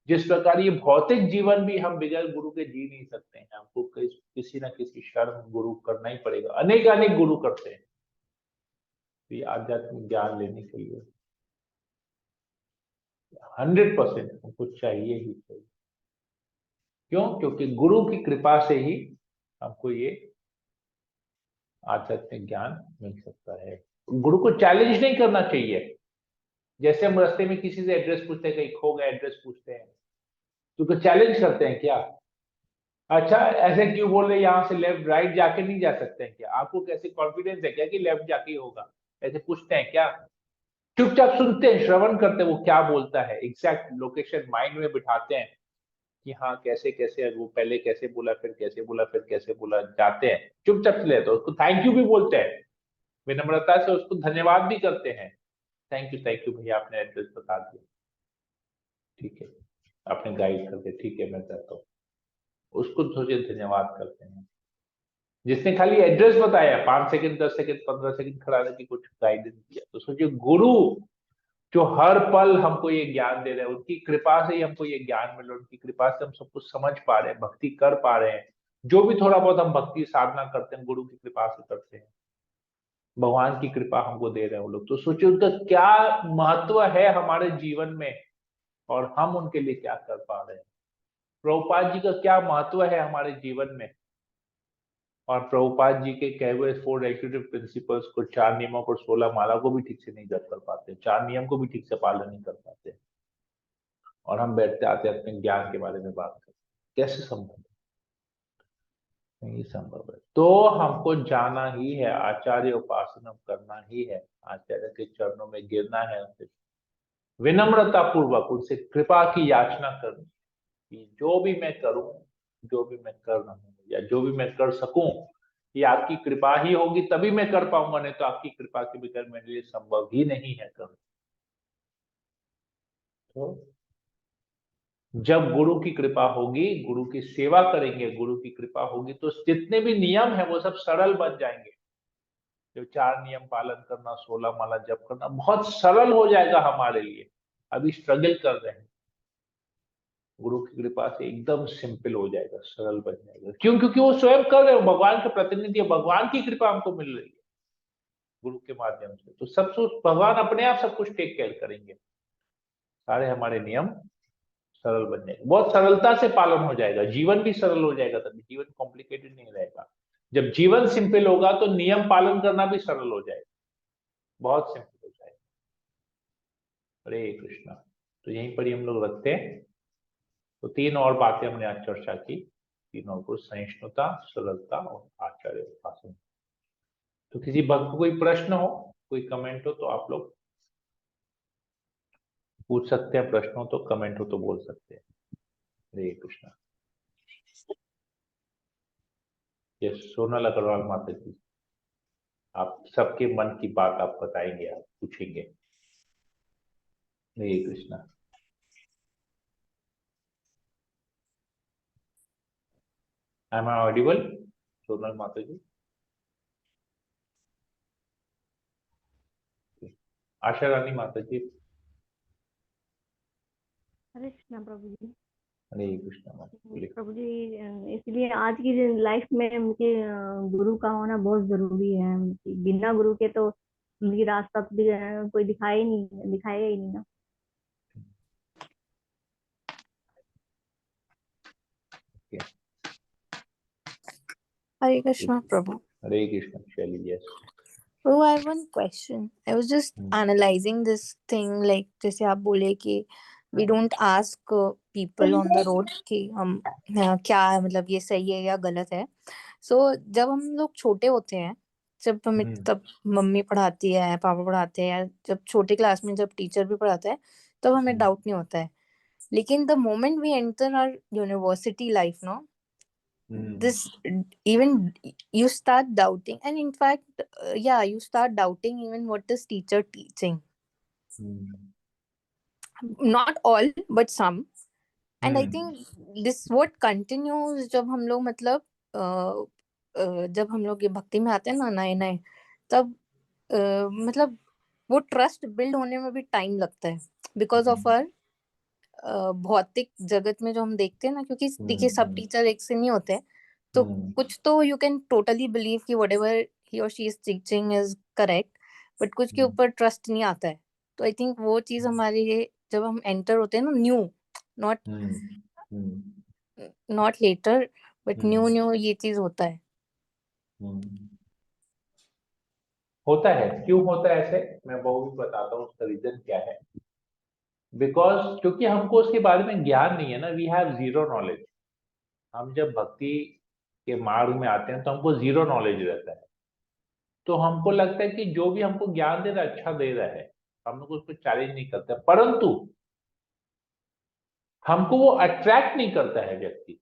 जिस प्रकार ये भौतिक जीवन भी हम बगैर गुरु के जी नहीं सकते हैं, हमको किसी ना किसी शर्म गुरु करना ही पड़ेगा। अनेक अनेक गुरु करते हैं। तो ये आध्यात्मिक ज्ञान लेने के लिए 100% हमको चाहिए ही चाहिए। क्यों? क्योंकि गुरु की कृपा से ही हमको ये आध्यात्मिक ज्ञान मिल सकता है। गुरु को चैलेंज नहीं करना चाहिए। जैसे हम रास्ते में किसी से एड्रेस पूछते हैं, कहीं खो गए, एड्रेस पूछते हैं, तो चैलेंज करते हैं क्या? अच्छा, ऐसे क्यों बोल रहे, यहाँ से लेफ्ट राइट जाके नहीं जा सकते हैं क्या? आपको कैसे कॉन्फिडेंस है क्या कि लेफ्ट जाके ही होगा? ऐसे पूछते हैं क्या? चुपचाप सुनते हैं, श्रवण करते हैं, वो क्या बोलता है, एग्जैक्ट लोकेशन माइंड में बिठाते हैं, कि हाँ कैसे कैसे वो पहले कैसे बोला, फिर कैसे बोला, फिर कैसे बोला, जाते हैं चुपचाप चले तो उसको थैंक यू भी बोलते हैं, विनम्रता से उसको धन्यवाद भी करते हैं। थैंक यू भैया, आपने एड्रेस बता दिया, ठीक है, आपने गाइड कर दिया, ठीक है मैं करता हूँ, उसको थोड़े धन्यवाद करते हैं। जिसने खाली एड्रेस बताया, 5 सेकंड 10 सेकंड 15 सेकंड खड़ा रह के कुछ गाइडेंस दिया, तो सोचिए गुरु जो हर पल हमको ये ज्ञान दे रहे हैं, उनकी कृपा से ही हमको ये ज्ञान मिल रहा है, उनकी कृपा से हम सब कुछ समझ पा रहे हैं, भक्ति कर पा रहे हैं, जो भी थोड़ा बहुत हम भक्ति साधना करते हैं गुरु की कृपा से करते हैं, भगवान की कृपा हमको दे रहे हैं वो लोग, तो सोचिए उनका क्या महत्व है हमारे जीवन में और हम उनके लिए क्या कर पा रहे हैं। प्रभुपाद जी का क्या महत्व है हमारे जीवन में, और प्रभुपाद जी के कहे हुए 4 एग्जीक्यूटिव प्रिंसिपल्स को, 4 नियमों को, 16 माला को भी ठीक से नहीं कर पाते, 4 नियम को भी ठीक से पालन नहीं कर पाते, और हम बैठते आते अपने ज्ञान के बारे में बात करते, कैसे संभव है? नहीं संभव है। तो हमको जाना ही है, आचार्य उपासना करना ही है, आचार्य के चरणों में गिरना है, उनसे विनम्रता पूर्वक उनसे कृपा की याचना करनी कि जो भी मैं करूं, जो भी मैं कर रहा हूं या जो भी मैं कर सकूं, ये आपकी कृपा ही होगी तभी मैं कर पाऊंगा, नहीं तो आपकी कृपा के बगैर मेरे लिए संभव ही नहीं है करना। तो जब गुरु की कृपा होगी, गुरु की सेवा करेंगे, गुरु की कृपा होगी, तो जितने भी नियम है वो सब सरल बन जाएंगे। जो 4 नियम पालन करना, 16 माला जप करना बहुत सरल हो जाएगा हमारे लिए। अभी स्ट्रगल कर रहे हैं, गुरु की कृपा से एकदम सिंपल हो जाएगा, सरल बन जाएगा। क्यों? क्योंकि वो स्वयं कर रहे हो, भगवान के प्रतिनिधि है, भगवान की कृपा हमको मिल रही है गुरु के माध्यम से, तो सब कुछ भगवान अपने आप सब कुछ टेक केयर करेंगे, सारे हमारे नियम सरल बन जाएंगे, बहुत सरलता से पालन हो जाएगा, जीवन भी सरल हो जाएगा, तभी जीवन कॉम्प्लिकेटेड नहीं रहेगा। जब जीवन सिंपल होगा तो नियम पालन करना भी सरल हो जाएगा, बहुत सिंपल हो जाएगा। हरे कृष्णा। तो यहीं पर ही हम लोग रखते हैं। तो 3 और बातें हमने आज चर्चा की, 3 और को, सहिष्णुता, सरलता और आचार्य उपासना। तो किसी भक्त को कोई प्रश्न हो, कोई कमेंट हो तो आप लोग पूछ सकते हैं, प्रश्न हो तो, कमेंट हो तो बोल सकते हैं। हरे कृष्णा। ये सोनल अग्रवाल माता जी, आप सबके मन की बात आप बताएंगे, आप पूछेंगे। Hare Krishna. Am I audible Sonal माता जी? आशा रानी माता जी? हरे कृष्णा प्रभु जी। हरे कृष्णा माता जी। प्रभु जी, इसलिए आज की लाइफ में मुझे गुरु का होना बहुत जरूरी है। बिना गुरु के तो मुझे रास्ता कोई दिखाएगा ही नहीं ना। Hare Krishna, Prabhu. हरे कृष्णा शैली। Yes Prabhu, I have one question. I was just analyzing this thing, like जैसे आप बोले कि we don't ask people on the road कि हम क्या मतलब ये सही है या गलत है। So जब हम लोग छोटे होते हैं, जब हमें तब मम्मी पढ़ाती है, पापा पढ़ाते हैं, जब छोटे क्लास में जब टीचर भी पढ़ाता है, तब हमें डाउट नहीं होता है। लेकिन the moment we enter our university life, no, this even you start doubting, and in fact you start doubting even what is teacher teaching. Not all but some. And I think this what continues जब हम लोग मतलब जब हम लोग ये भक्ति में आते हैं ना नए नए, तब मतलब वो ट्रस्ट बिल्ड होने में भी टाइम लगता है, बिकॉज ऑफ आवर भौतिक जगत में जो हम देखते हैं ना, क्योंकि देखिए सब टीचर एक से नहीं होते हैं, तो कुछ तो यू कैन टोटली बिलीव कि व्हाटएवर ही और she is teaching is correct, but कुछ के ऊपर ट्रस्ट नहीं आता है। तो आई थिंक वो चीज हमारे लिए जब हम एंटर होते हैं ना new, not not later but new ये चीज होता है। होता है। क्यों होता है ऐसे, मैं वो भी बताता हूँ उसका रीजन क्या है। बिकॉज क्योंकि हमको उसके बारे में ज्ञान नहीं है ना, वी हैव जीरो नॉलेज। हम जब भक्ति के मार्ग में आते हैं तो हमको जीरो नॉलेज रहता है, तो हमको लगता है कि जो भी हमको ज्ञान दे रहा है अच्छा दे रहा है, हम लोग उसको चैलेंज नहीं करते। परंतु हमको वो अट्रैक्ट नहीं करता है व्यक्ति।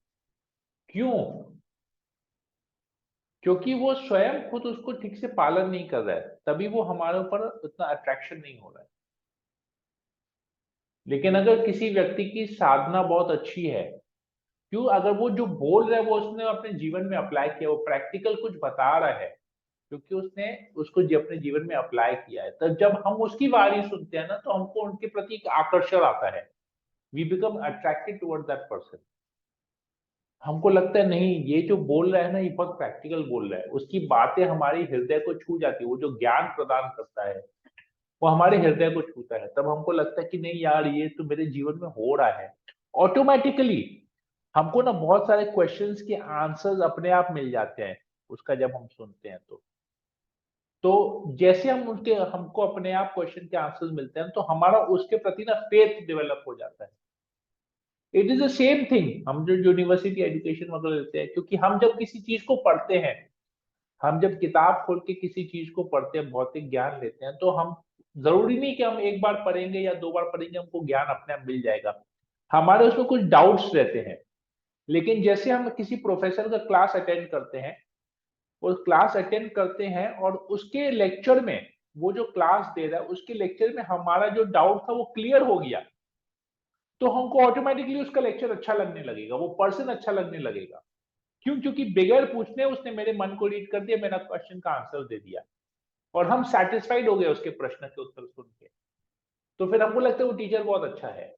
क्यों? क्योंकि वो स्वयं खुद उसको ठीक से पालन नहीं कर रहा है, तभी वो हमारे ऊपर उतना अट्रैक्शन नहीं हो रहा है। लेकिन अगर किसी व्यक्ति की साधना बहुत अच्छी है, क्यों, अगर वो जो बोल रहा है वो उसने अपने जीवन में अप्लाई किया, वो प्रैक्टिकल कुछ बता रहा है, क्योंकि उसने उसको अपने जीवन में अप्लाई किया है, तब जब हम उसकी वाणी सुनते हैं ना, तो हमको उनके प्रति एक आकर्षण आता है। We become attracted toward that person. हमको लगता है नहीं, ये जो बोल रहा है ना, ये बहुत प्रैक्टिकल बोल रहा है, उसकी बातें हमारी हृदय को छू जाती है, वो जो ज्ञान प्रदान करता है वो हमारे हृदय को छूता है। तब हमको लगता है कि नहीं यार, ये तो मेरे जीवन में हो रहा है। ऑटोमेटिकली हमको ना बहुत सारे क्वेश्चंस के आंसर्स अपने आप मिल जाते हैं उसका, जब हम सुनते हैं तो जैसे हम उनके हमको अपने आप क्वेश्चन के आंसर्स मिलते हैं, तो हमारा उसके प्रति ना फेथ डेवलप हो जाता है। It is the same thing हम जो यूनिवर्सिटी एजुकेशन वगैरह लेते हैं, क्योंकि हम जब किसी चीज को पढ़ते हैं, हम जब किताब खोल के किसी चीज को पढ़ते हैं, भौतिक ज्ञान लेते हैं, तो हम जरूरी नहीं कि हम एक बार पढ़ेंगे या दो बार पढ़ेंगे हमको ज्ञान अपने आप मिल जाएगा। हमारे उसमें कुछ डाउट्स रहते हैं। लेकिन जैसे हम किसी प्रोफेसर का क्लास अटेंड करते हैं, वो क्लास अटेंड करते हैं और उसके लेक्चर में, वो जो क्लास दे रहा है उसके लेक्चर में हमारा जो डाउट था वो क्लियर हो गया, तो हमको ऑटोमेटिकली उसका लेक्चर अच्छा लगने लगेगा, वो पर्सन अच्छा लगने लगेगा। क्यों? क्योंकि बगैर पूछने उसने मेरे मन को रीड कर दिया, मेरा क्वेश्चन का आंसर दे दिया और हम सेटिस्फाइड हो गए उसके प्रश्न के उत्तर सुन के। तो फिर हमको लगता है वो टीचर बहुत अच्छा है।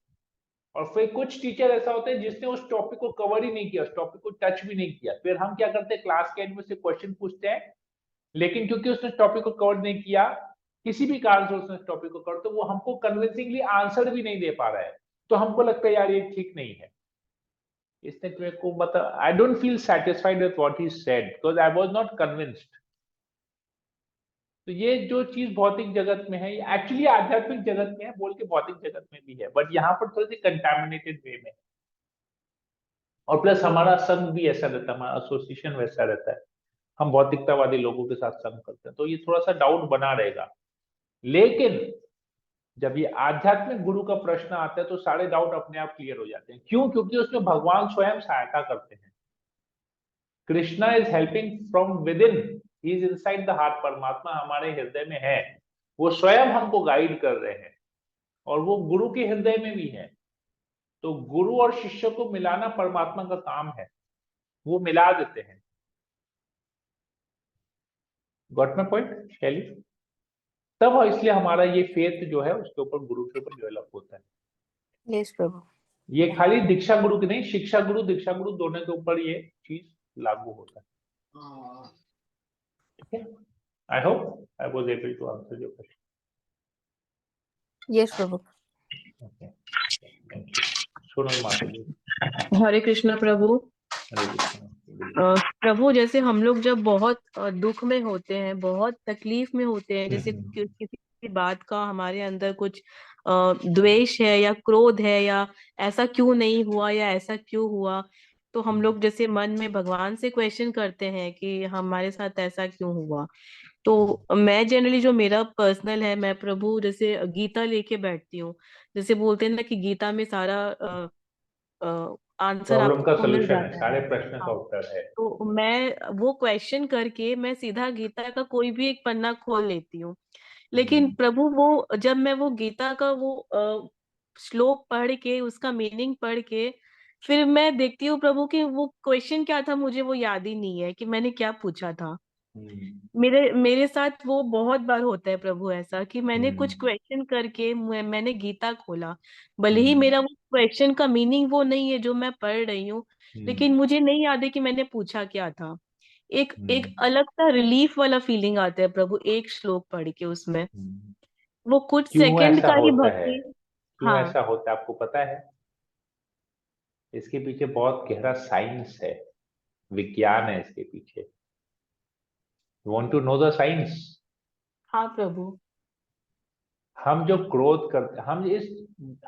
और फिर कुछ टीचर ऐसा होता है जिसने उस टॉपिक को कवर ही नहीं किया, उस टॉपिक को टच भी नहीं किया, फिर हम क्या करते हैं, क्लास के एंड में से क्वेश्चन पूछते हैं, लेकिन क्योंकि उसने टॉपिक को कवर नहीं किया, किसी भी कारण से उसने टॉपिक को कवर, तो वो हमको कन्विंसिंगली आंसर भी नहीं दे पा रहा है, तो हमको लगता है यार ये ठीक नहीं है। इसने मेरे को मतलब I don't feel satisfied with what he said because I was not convinced. तो ये जो चीज भौतिक जगत में है, ये एक्चुअली आध्यात्मिक जगत में है, बोल के भौतिक जगत में भी है, बट यहाँ पर थोड़ी सी कंटामिनेटेड वे में। और प्लस हमारा संग भी ऐसा रहता है, हमारा एसोसिएशन वैसा रहता है, हम भौतिकतावादी लोगों के साथ संग करते हैं, तो ये थोड़ा सा डाउट बना रहेगा। लेकिन जब ये आध्यात्मिक गुरु का प्रश्न आता है तो सारे डाउट अपने आप क्लियर हो जाते हैं। क्यों? क्योंकि उसमें भगवान स्वयं सहायता करते हैं। Krishna is helping from with in, he is inside the heart. परमात्मा हमारे हृदय में है, वो स्वयं हमको गाइड कर रहे हैं, और वो गुरु के हृदय में भी है। तो गुरु और शिष्य को मिलाना परमात्मा का काम है, वो मिला देते हैं। गॉट माय पॉइंट शैली? तब इसलिए हमारा ये फेथ जो है उसके ऊपर, गुरु के ऊपर डेवलप होता है। Yes, Prabhu. ये खाली दीक्षा गुरु की नहीं, शिक्षा गुरु दीक्षा गुरु दोनों के ऊपर ये चीज लागू होता है। ठीक है, I hope I was able to answer your question. Yes, Prabhu. Okay, thank you. Sonal माता जी। हरे कृष्णा प्रभु। हरे कृष्ण। प्रभु, जैसे हम लोग जब बहुत दुख में होते हैं, बहुत तकलीफ में होते हैं, जैसे किसी बात का हमारे अंदर कुछ द्वेष है या क्रोध है, या ऐसा क्यों नहीं हुआ या ऐसा क्यों हुआ, तो हम लोग जैसे मन में भगवान से क्वेश्चन करते हैं कि हमारे साथ ऐसा क्यों हुआ। तो मैं जनरली, जो मेरा पर्सनल है, मैं प्रभु जैसे गीता लेके बैठती हूँ। जैसे बोलते हैं ना कि गीता में सारा आंसर प्रॉब्लम का आपको मिल सॉल्यूशन है, जाता सारे है। प्रश्न का हाँ, उत्तर है। तो मैं वो क्वेश्चन करके मैं सीधा गीता का कोई भी एक पन्ना खोल लेती हूँ। लेकिन प्रभु, वो जब मैं वो गीता का वो श्लोक पढ़ के, उसका मीनिंग पढ़ के, फिर मैं देखती हूँ प्रभु कि वो क्वेश्चन क्या था, मुझे वो याद ही नहीं है कि मैंने क्या पूछा था। मेरे मेरे साथ वो बहुत बार होता है प्रभु, ऐसा कि मैंने कुछ क्वेश्चन करके मैंने गीता खोला, भले ही मेरा वो क्वेश्चन का मीनिंग वो नहीं है जो मैं पढ़ रही हूँ, लेकिन मुझे नहीं याद है कि मैंने पूछा क्या था। एक एक अलग सा रिलीफ वाला फीलिंग आता है प्रभु, एक श्लोक पढ़ के उसमें, वो कुछ क्यों सेकंड ऐसा का ही होता है? भक्ति। क्यों हाँ ऐसा होता है आपको पता है? इसके पीछे बहुत गहरा साइंस है, विज्ञान है इसके पीछे। You want to know the science? हाँ प्रभु। हम जो क्रोध करते,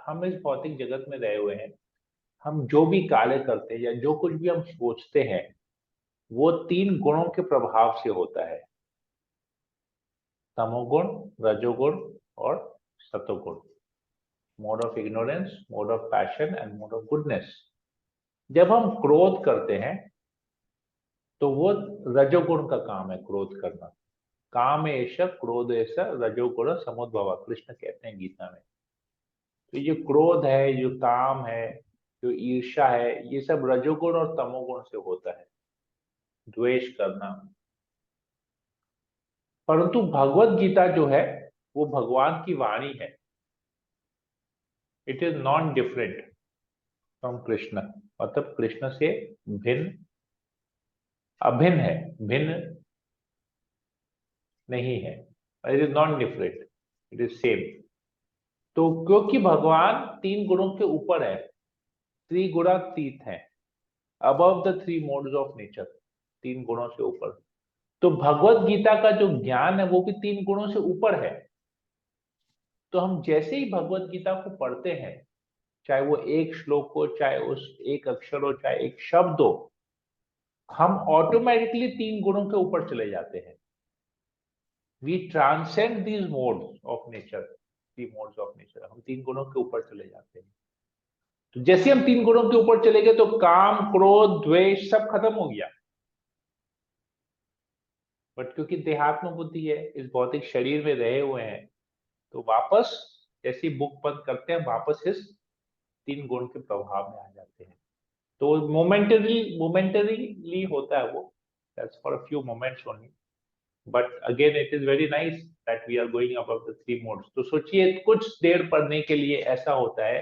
हम इस भौतिक जगत में रहे हुए हैं, हम जो भी कार्य करते हैं या जो कुछ भी हम सोचते हैं, वो 3 गुणों के प्रभाव से होता है, तमोगुण, रजोगुण और सतोगुण। Mode of ignorance, mode of passion and mode of goodness. जब हम क्रोध करते हैं तो वो रजोगुण का काम है, क्रोध करना। काम एष क्रोध एष रजोगुण समुद्भव, कृष्ण कहते हैं गीता में। तो ये क्रोध है, जो काम है, जो ईर्ष्या है, ये सब रजोगुण और तमोगुण से होता है, द्वेष करना। परंतु भगवत गीता जो है वो भगवान की वाणी है। It is non different from Krishna, मतलब कृष्ण से भिन्न, अभिन्न है, भिन्न नहीं है। It is not different, it is same. तो क्योंकि भगवान तीन गुणों के ऊपर है, त्रिगुणातीत है, above the three modes of nature, तीन गुणों से ऊपर। तो भगवत गीता का जो ज्ञान है वो भी तीन गुणों से ऊपर है। तो हम जैसे ही भगवत गीता को पढ़ते हैं, चाहे वो एक श्लोक हो, चाहे उस एक अक्षर हो, चाहे एक शब्द हो, हम ऑटोमेटिकली तीन गुणों के ऊपर चले जाते हैं। We transcend these modes of nature, three modes of nature, हम तीन गुणों के ऊपर चले जाते हैं। तो जैसे हम तीन गुणों के ऊपर चले गए तो काम, क्रोध, द्वेष सब खत्म हो गया। बट क्योंकि देहात्म बुद्धि है, इस भौतिक शरीर में रहे हुए हैं, तो वापस जैसी बुक बंद करते हैं, वापस इस तीन गुण के प्रभाव में आ जाते हैं। तो मोमेंटरीली होता है वो, that's for a few moments only, but again it is very nice that we are going above the three modes. तो सोचिए कुछ देर पढ़ने के लिए ऐसा होता है।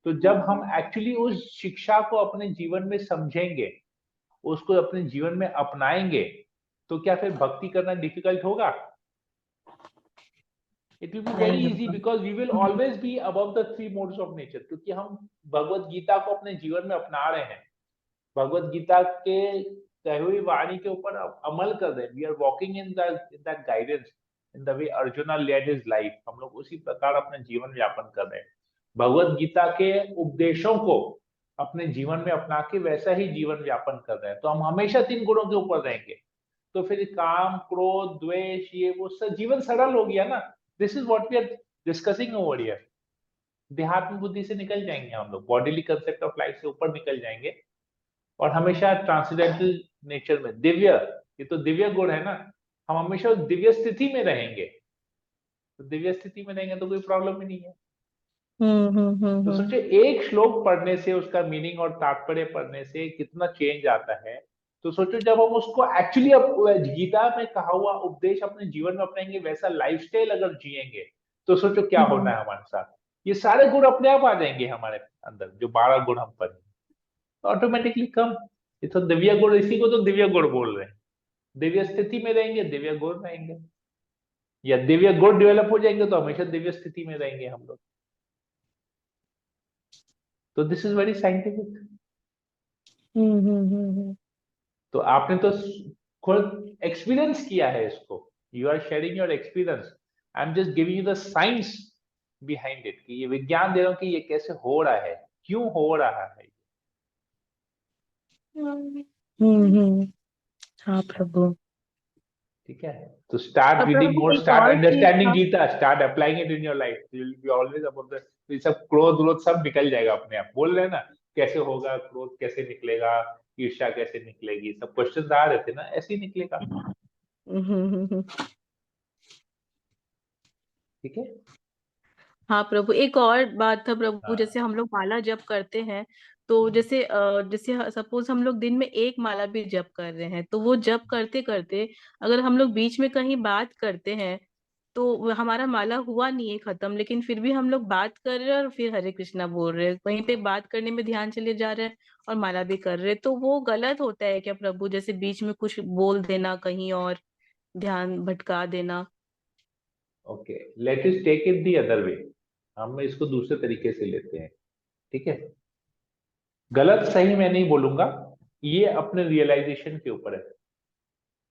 तो जब हम एक्चुअली उस शिक्षा को अपने जीवन में समझेंगे, उसको अपने जीवन में अपनाएंगे, तो क्या फिर भक्ति करना डिफिकल्ट होगा? It will be very easy, because we will always be above the three modes of nature, क्योंकि हम भगवत गीता को अपने जीवन में अपना रहे हैं, भगवत गीता के कही हुई वाणी के ऊपर अमल कर रहे हैं। We are walking in that guidance, in the way Arjuna led his life. हम लोग उसी प्रकार अपना जीवन व्यापन कर रहे हैं, भगवत गीता के उपदेशों को अपने जीवन में अपना के वैसा ही जीवन व्यापन कर रहे हैं। तो हम हमेशा तीन गुणों के ऊपर रहेंगे। तो फिर काम, क्रोध, द्वेष, ये वो सब जीवन सरल हो गया ना। This is what we are discussing over here. देहात्म बुद्धि से निकल जाएंगे हम लोग, बॉडीली कंसेप्ट ऑफ लाइफ से ऊपर निकल जाएंगे, और हमेशा ट्रांसेंडेंटल नेचर में, दिव्य, ये तो दिव्य गुण है ना, हम हमेशा उस दिव्य स्थिति में रहेंगे। तो दिव्य स्थिति में रहेंगे तो कोई प्रॉब्लम ही नहीं है। तो सोचिए एक श्लोक पढ़ने से, उसका मीनिंग और तात्पर्य पढ़ने से कितना चेंज आता है। तो सोचो जब हम उसको एक्चुअली गीता में कहा हुआ उपदेश अपने जीवन में अपनाएंगे, वैसा लाइफस्टाइल अगर जिएंगे, तो सोचो क्या होना है हमारे साथ। ये सारे गुण अपने आप आ जाएंगे हमारे अंदर, जो 12 गुण हम पढ़े ऑटोमेटिकली कम। ये तो दिव्य गुण, इसी को तो दिव्य गुण बोल रहे हैं। दिव्य स्थिति में रहेंगे, दिव्य गुण रहेंगे, या दिव्य गुण डेवलप हो जाएंगे तो हमेशा दिव्य स्थिति में रहेंगे हम लोग। तो दिस इज वेरी साइंटिफिक। तो आपने तो खुद एक्सपीरियंस किया है इसको, you are sharing your experience, I am just giving you the science behind it, कि ये विज्ञान दे रहा हूं कि ये कैसे हो रहा है, क्यों हो रहा है। हाँ प्रभु। ठीक है, तो स्टार्ट और रीडिंग प्रभु मोर, एक स्टार्ट और चीज अंडरस्टैंडिंग था। Gita, start applying it in your life, you will be always above the. ये सब क्रोध व्रोध सब निकल जाएगा अपने आप। बोल रहे हैं ना कैसे होगा, क्रोध कैसे निकलेगा, ईर्ष्या कैसे निकलेगी, सब क्वेश्चन आ रहे थे ना, ऐसे ही निकलेगा। ठीक है। हाँ प्रभु, एक और बात था प्रभु, हाँ, जैसे हम लोग माला जप करते हैं, तो जैसे सपोज हम लोग दिन में एक माला भी जप कर रहे हैं, तो वो जप करते करते अगर हम लोग बीच में कहीं बात करते हैं, तो हमारा माला हुआ नहीं है खत्म, लेकिन फिर भी हम लोग बात कर रहे हैं और फिर हरे कृष्णा बोल रहे हैं, वहीं पे बात करने में ध्यान चले जा रहे हैं और माला भी कर रहे हैं, तो वो गलत होता है क्या प्रभु? जैसे बीच में कुछ बोल देना कहीं और, ध्यान भटका देना। Okay, let us take it the other way. हम इसको दूसरे तरीके से लेते हैं। ठीक है, गलत सही मैं नहीं बोलूंगा, ये अपने रियलाइजेशन के ऊपर है।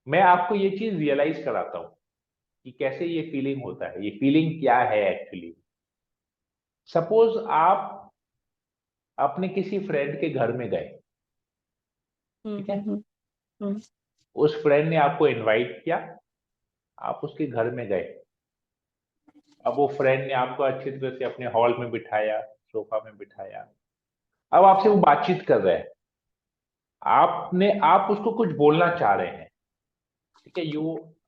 मैं आपको ये चीज रियलाइज कराता हूं कि कैसे ये फीलिंग होता है, ये फीलिंग क्या है एक्चुअली। सपोज आप अपने किसी फ्रेंड के घर में गए, ठीक है, हम्म। उस फ्रेंड ने आपको इनवाइट किया, आप उसके घर में गए, अब वो फ्रेंड ने आपको अच्छी तरह से अपने हॉल में बिठाया, सोफा में बिठाया, अब आपसे वो बातचीत कर रहे हैं, आप उसको कुछ बोलना चाह रहे हैं, ठीक है,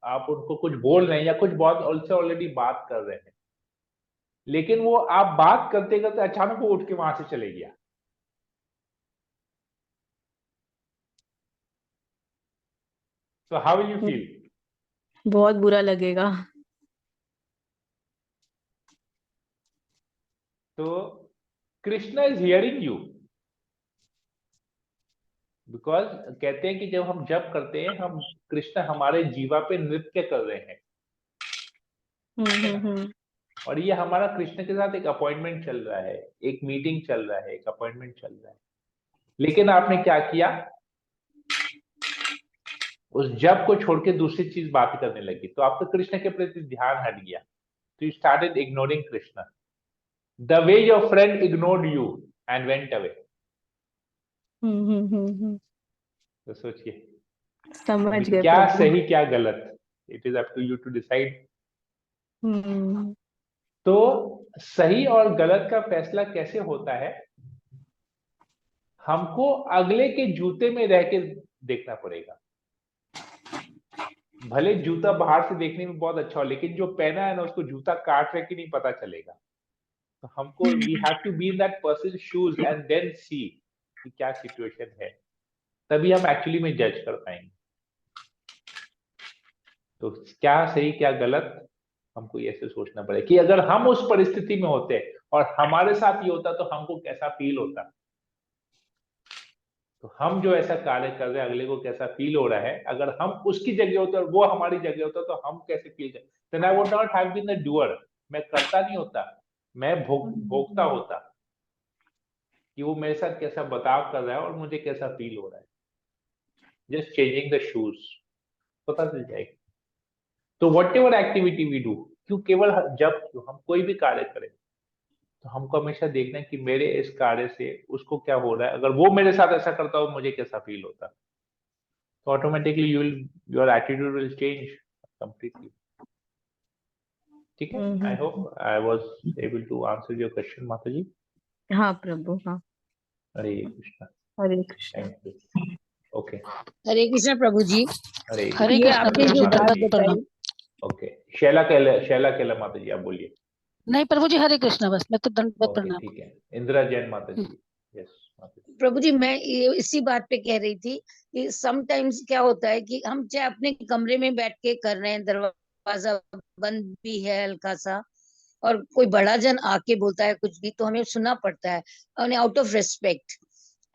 आप उनको कुछ बोल रहे हैं या कुछ बहुत उनसे ऑलरेडी बात कर रहे हैं, लेकिन वो आप बात करते करते अचानक वो उठ के वहां से चले गया। So how will you feel? बहुत बुरा लगेगा। तो Krishna is hearing you, because कहते हैं कि जब हम जप करते हैं, हम कृष्ण हमारे जीवा पे नृत्य कर रहे हैं, और ये हमारा कृष्ण के साथ एक अपॉइंटमेंट चल रहा है, एक मीटिंग चल रहा है, एक अपॉइंटमेंट चल रहा है। लेकिन आपने क्या किया, उस जप को छोड़ के दूसरी चीज बात करने लगी, तो आपका कृष्ण के प्रति ध्यान हट गया, तो you started ignoring Krishna the way your friend ignored you and went away. तो सोचिए समझ गए क्या प्रभु। सही क्या गलत, it is up to you to decide. तो सही और गलत का फैसला कैसे होता है, हमको अगले के जूते में रह के देखना पड़ेगा। भले जूता बाहर से देखने में बहुत अच्छा हो, लेकिन जो पहना है ना उसको जूता काट रहे कि नहीं पता चलेगा। तो हमको we have to be in that person shoes and then see कि क्या सिचुएशन है, तभी हम एक्चुअली में जज कर पाएंगे। तो क्या सही क्या गलत, हमको ऐसे सोचना पड़ेगा कि अगर हम उस परिस्थिति में होते और हमारे साथ ये होता तो हमको कैसा फील होता। तो हम जो ऐसा कार्य कर रहे हैं, अगले को कैसा फील हो रहा है, अगर हम उसकी जगह होते और वो हमारी जगह होता तो हम कैसे फील करते। Then I would not have been the doer, मैं करता नहीं होता, मैं भोगता होता कि वो मेरे साथ कैसा बर्ताव कर रहा है और मुझे कैसा फील हो रहा है। जस्ट चेंजिंग द शूज, पता चल जाएगा। तो whatever activity we do, क्यों केवल जब क्यों हम कोई भी कार्य करें, तो हमको हमेशा देखना है कि मेरे इस कार्य से उसको क्या हो रहा है, अगर वो मेरे साथ ऐसा करता हो मुझे कैसा फील होता। तो automatically your attitude will change completely. ठीक है, I hope I was able to answer your question माता जी। हाँ प्रभु, हाँ। Hare Krishna. Hare Krishna. Thank you. Okay, Hare Krishna प्रभु जी। हरे हरे ये कृष्ण आपने प्रभु जो जी, बात दंडवत बताई, प्रणाम। ओके, शैला केला माता जी आप बोलिए। नहीं प्रभु जी, हरे कृष्ण, बस मैं तो दंडवत ओके प्रणाम। ठीक है, इंदिरा जैन माता जी। यस माता जी। प्रभु जी, मैं इसी बात पे कह रही थी कि समटाइम्स क्या होता है कि हम चाहे अपने कमरे में बैठ के कर रहे हैं, दरवाजा बंद भी है हल्का सा, और कोई बड़ा जन आके बोलता है कुछ भी, तो हमें सुनना पड़ता है, और आउट ऑफ रिस्पेक्ट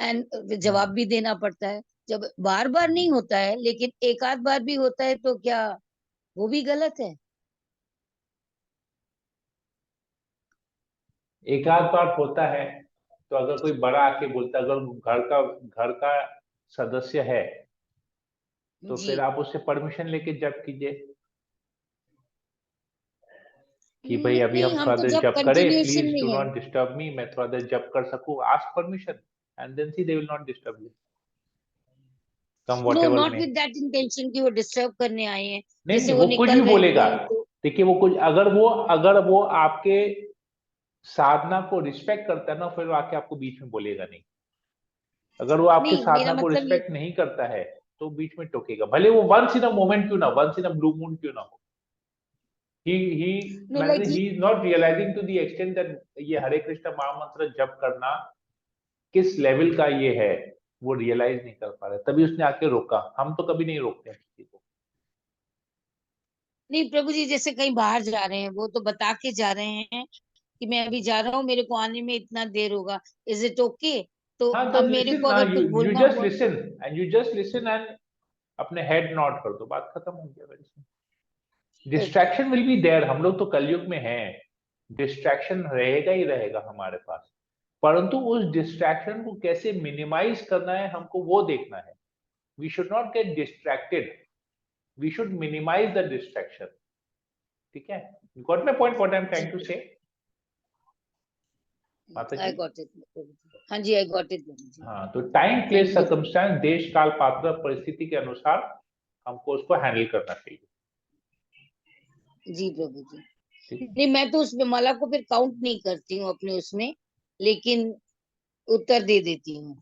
एंड जवाब भी देना पड़ता है। जब बार बार नहीं होता है, लेकिन एक आध बार भी होता है, तो क्या वो भी गलत है? एक आध बार होता है, तो अगर कोई बड़ा आके बोलता, अगर घर का सदस्य है, तो जी फिर आप उससे परमिशन लेके जप कीजिए कि भाई अभी नहीं, हम हम थोड़ा तो देर जब जप करें, कंटिन्यूएशन प्लीज डू में है। नॉट डिस्टर्ब मी, मैं थोड़ा देर जप कर सकूं, ask permission and then see they will not disturb you, come no, whatever not में। विद दैट इंटेंशन कि वो डिस्टर्ब करने आए हैं। नहीं जैसे नहीं, वो वो कुछ भी निकल रहे बोलेगा, थे तो देखिए वो कुछ, अगर वो आपके साधना को रिस्पेक्ट करता है ना, फिर वो आके आपको बीच में बोलेगा नहीं। अगर वो आपके नहीं, मेरा साधना को मतलब ये रिस्पेक्ट नहीं करता है तो बीच में टोकेगा, भले वो वंस इन अ मोमेंट क्यों ना, once in a blue moon क्यों ना हो। he नो मैंने like he is not realizing to the extent that ये हरे कृष्ण महामंत्र जप करना किस लेवल का ये है, वो रियलाइज नहीं कर पा रहे, तभी उसने आके रोका। हम तो कभी नहीं रोकते हैं किसी को। नहीं प्रभु जी, जैसे कहीं बाहर जा रहे हैं, वो तो बता के जा रहे हैं कि मैं अभी जा रहा हूँ, मेरे को आने में इतना देर होगा, इज इट ओके? तो हाँ तो अब मेरे लिसन को ना, अगर कुछ यू बोलना जस्ट हुआ, listen and you just listen and अपने हेड नॉट कर दो, बात खत्म हो गया। Very simple. Okay. Distraction will be there, हम लोग तो कलयुग में हैं, डिस्ट्रैक्शन रहेगा ही रहेगा हमारे पास, परंतु उस डिस्ट्रैक्शन को कैसे मिनिमाइज करना है हमको वो देखना है। We should not get distracted, we should minimize the distraction. ठीक है, got my point what I am trying to say माता आई जी। Got it. हाँ जी, आई गॉट इट प्रभु जी। हाँ, तो time place thank you. Circumstance, देश काल पात्र परिस्थिति के अनुसार हमको उसको हैंडल करना चाहिए। जी प्रभु जी। ठीक है? नहीं, मैं तो उसमें माला को फिर काउंट नहीं करती हूँ अपने उसमें, लेकिन उत्तर दे देती हूँ।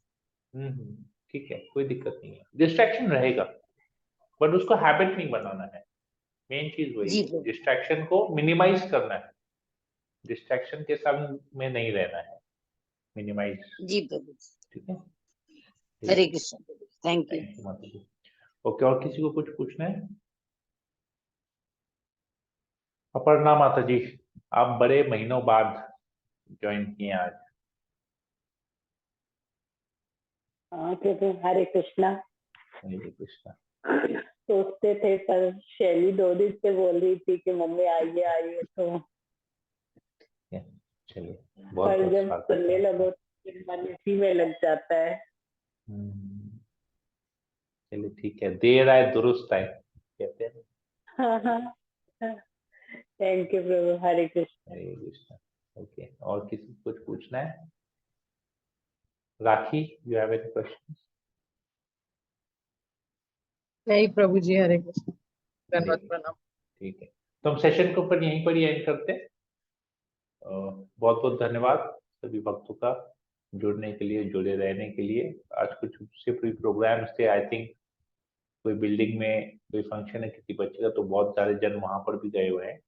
ठीक है, कोई दिक्कत नहीं है। डिस्ट्रैक्शन रहेगा, बट उसको हैबिट नहीं बनाना है। मेन चीज वही जी है, प्रभु। डिस्ट्रैक्शन को मिनिमाइज करना है, डिस्ट्रैक्शन के संग में नहीं रहना है, मिनिमाइज। जी प्रभु। ठीक है, हरे कृष्ण प्रभु, थैंक यू। थैंक यू माता जी। ओके, और किसी को कुछ पूछना है? अपर्णा माता जी, आप बड़े महीनों बाद ज्वाइन किए आज। हाँ प्रभु, हरे कृष्णा। हरे कृष्णा। सोचते थे, पर शैली 2 दिन से बोल रही थी कि मम्मी आइए आइए, तो चलिए, बहुत पर बहुत जब स्वागत सुनने है। लगो तो मन इसी में लग जाता है। चलिए ठीक है, देर आए दुरुस्त आए कहते हैं। हाँ हाँ, thank you Prabhu, Hare Krishna. Hare Krishna. Okay, और किसी को कुछ पूछना है? राखी, यू हैव एनी क्वेश्चन? नहीं प्रभु जी, हरे कृष्ण, धन्यवाद, प्रणाम। ठीक है, तो हम सेशन को पर यहीं पर ही एंड करते हैं। बहुत बहुत धन्यवाद सभी भक्तों का जुड़ने के लिए, जुड़े रहने के लिए। आज कुछ सिर्फ प्रोग्राम्स थे, आई थिंक कोई बिल्डिंग में कोई फंक्शन है किसी बच्चे का, तो बहुत सारे जन वहां पर भी गए हुए हैं।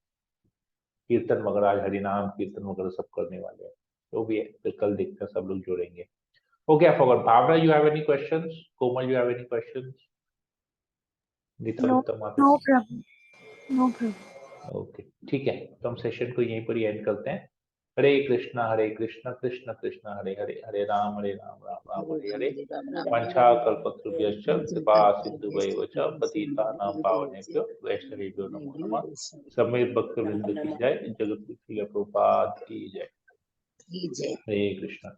कीर्तन वगैरह, आज हरिनाम कीर्तन वगैरह सब करने वाले हैं, जो भी है फिर कल देखते हैं, सब लोग जुड़ेंगे। Okay, I forgot, Bhavna you have any questions? Komal you have any questions? Neeta No, Gupta माता no ji? problem. No problem. Okay, ठीक है, तो हम सेशन को यहीं पर ही एंड करते हैं। हरे कृष्णा कृष्ण कृष्ण हरे हरे, हरे राम राम राम हरे हरे। वंशा कल्पतरुभ्यश्च कृपा सिन्धुभैव च पतितानां पावनेभ्यो वैष्णवेभ्यो नमो नमः। समेत भक्तवृंद की जय, जगत गुरु प्रभुपाद की जय। जय। हरे कृष्णा।